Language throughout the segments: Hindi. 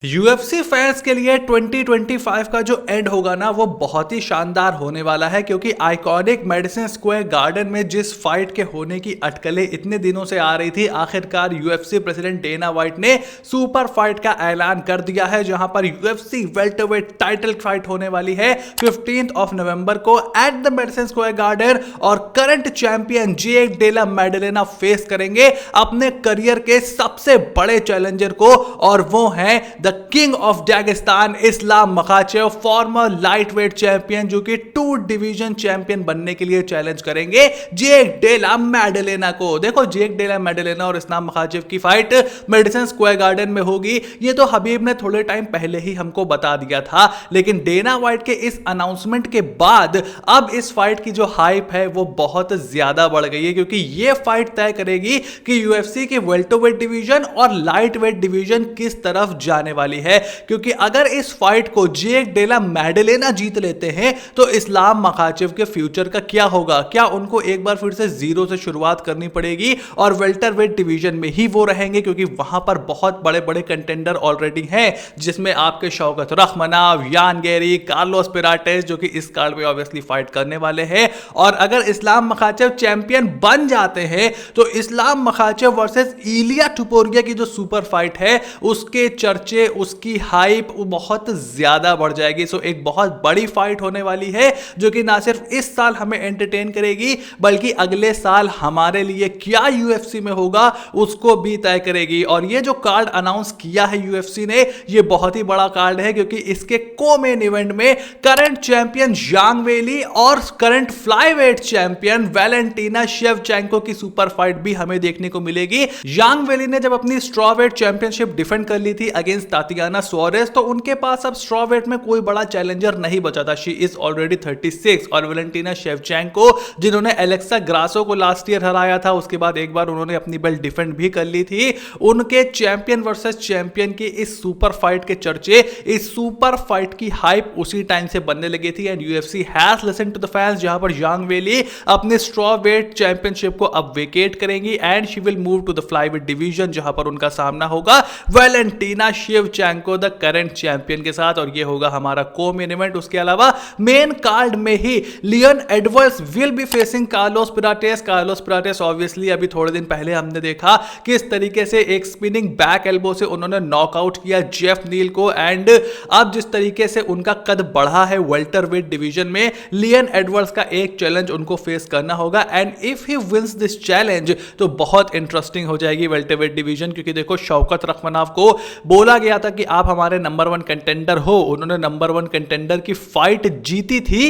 यूएफसी फैंस के लिए 2025 का जो एंड होगा ना वो बहुत ही शानदार होने वाला है क्योंकि आइकॉनिक मेडिसिन स्क्वायर गार्डन में जिस फाइट के होने की अटकलें इतने दिनों से आ रही थी, आखिरकार यूएफसी प्रेसिडेंट डेना व्हाइट ने सुपर फाइट का ऐलान कर दिया है जहां पर यूएफसी वेल्टरवेट टाइटल फाइट होने वाली है 15 नवंबर को at the medicine square garden और करंट चैंपियन जेक डेला मैडेलेना फेस करेंगे अपने करियर के सबसे बड़े चैलेंजर को और वो हैं the king of Dagestan Islam Makhachev, farmer lightweight champion जो कि 2 डिवीजन चैंपियन बनने के लिए चैलेंज करेंगे जेक डेला मैडेलेना को। देखो, जेक डेला मैडेलेना और इस्लाम मखाचेव की फाइट मेडिसिन स्क्वायर गार्डन में होगी, ये तो हबीब ने थोड़े टाइम पहले ही हमको बता दिया था, लेकिन डेना व्हाइट के इस अनाउंसमेंट के बाद अब इस फाइट की जो हाइप है वो बहुत ज्यादा बढ़ गई है क्योंकि ये फाइट तय करेगी कि यूएफसी के वेल्टरवेट डिवीजन और लाइटवेट डिवीजन किस तरफ जाने वाली है। क्योंकि अगर इस फाइट को जेक डेला मैडेलेना जीत लेते हैं तो इस्लाम मखाचेव के फ्यूचर का क्या होगा? क्या उनको एक बार फिर से जीरो से शुरुआत करनी पड़ेगी और वेल्टरवेट डिवीजन में ही वो रहेंगे? क्योंकि वहां पर बहुत बड़े बड़े कंटेंडर ऑलरेडी हैं जिसमें आपके शौकत रखमनाव, यान गेरी, कार्लोस पिराटेस जो कि इस कार्ड में ऑब्वियसली फाइट करने वाले हैं। और अगर इस्लाम मखाचेव चैंपियन बन जाते हैं तो इस्लाम मखाचेव वर्सेस इलिया टुपुरिया की जो सुपर फाइट है उसके चर्चे, उसकी हाइप बहुत ज्यादा बढ़ जाएगी। सो एक बहुत बड़ी फाइट होने वाली है जो कि ना सिर्फ इस साल हमें एंटरटेन करेगी बल्कि अगले साल हमारे लिए क्या यूएफसी में होगा उसको भी तय करेगी। और ये जो कार्ड अनाउंस किया है यूएफसी ने, ये बहुत ही बड़ा कार्ड है क्योंकि इसके को-मेन इवेंट में करंट चैंपियन झांग वेली और current flyweight champion Valentina Shevchenko की सुपर फाइट भी हमें देखने को मिलेगी। झांग वेली ने जब अपनी स्ट्रॉवेट चैंपियनशिप डिफेंड कर ली थी अगेंस्ट तातियाना सुआरेज तो उनके पास अब स्ट्रॉवेट में कोई बड़ा चैलेंजर नहीं बचा था। She is already 36। और वैलेंटीना शेवचेंको जिन्होंने एलेक्सा ग्रासो को लास्ट ईयर हराया था, उसके बाद एक बार उन्होंने अपनी बेल्ट डिफेंड भी कर ली थी, उनके चैंपियन वर्सेस चैंपियन की इस सुपर फाइट के चर्चे, इस सुपर फाइट की हाइप उसी टाइम से बनने लगी थी। And UFC has listened to the fans जहां पर झांग वेली अपने स्ट्रॉवेट चैंपियनशिप को अब वेकेट करेंगी and she will move to the flyweight division जहां पर उनका सामना होगा Valentina Shevchenko the current champion के साथ। और ये होगा हमारा को-मेन इवेंट। उसके अलावा मेन कार्ड में ही Leon Edwards will be facing Carlos Prates. Carlos Prates obviously अभी थोड़े दिन पहले हमने देखा किस तरीके से एक स्पिनिंग बैक एल्बो से उन्होंने नॉकआउट किया जेफ नील को। एंड अब जिस तरीके से उनका कद बढ़ा है वेल्टरवेट डिवीजन में, लियन एडवर्ड्स का एक चैलेंज उनको फेस करना होगा। And if he wins this challenge तो बहुत इंटरेस्टिंग हो जाएगी वेल्टरवेट डिवीजन क्योंकि देखो, शौकत रखमनाव को बोला गया था कि आप हमारे नंबर 1 कंटेंडर हो। उन्होंने नंबर 1 कंटेंडर की फाइट जीती थी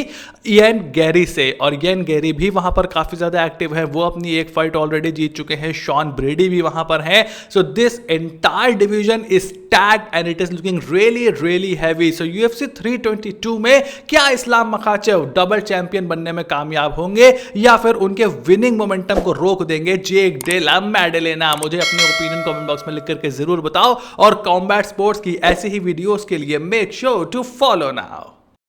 यान गेरी से और यान गेरी भी वहां पर काफी ज्यादा एक्टिव है, वो अपनी एक फाइट ऑलरेडी जीत चुके हैं। शॉन ब्रेडी भी वहां पर है। So this entire division is stacked and it is looking really really heavy. So UFC 322 में क्या इस्लाम मखाचेव डबल चैंपियन बनने में कामयाब होंगे या फिर उनके विनिंग मोमेंटम को रोक देंगे जेक डेला मैडेलेना? मुझे अपने ओपिनियन कमेंट बॉक्स में लिख करके जरूर बताओ और कॉम्बैट स्पोर्ट्स की ऐसी ही वीडियोस के लिए make sure to follow now.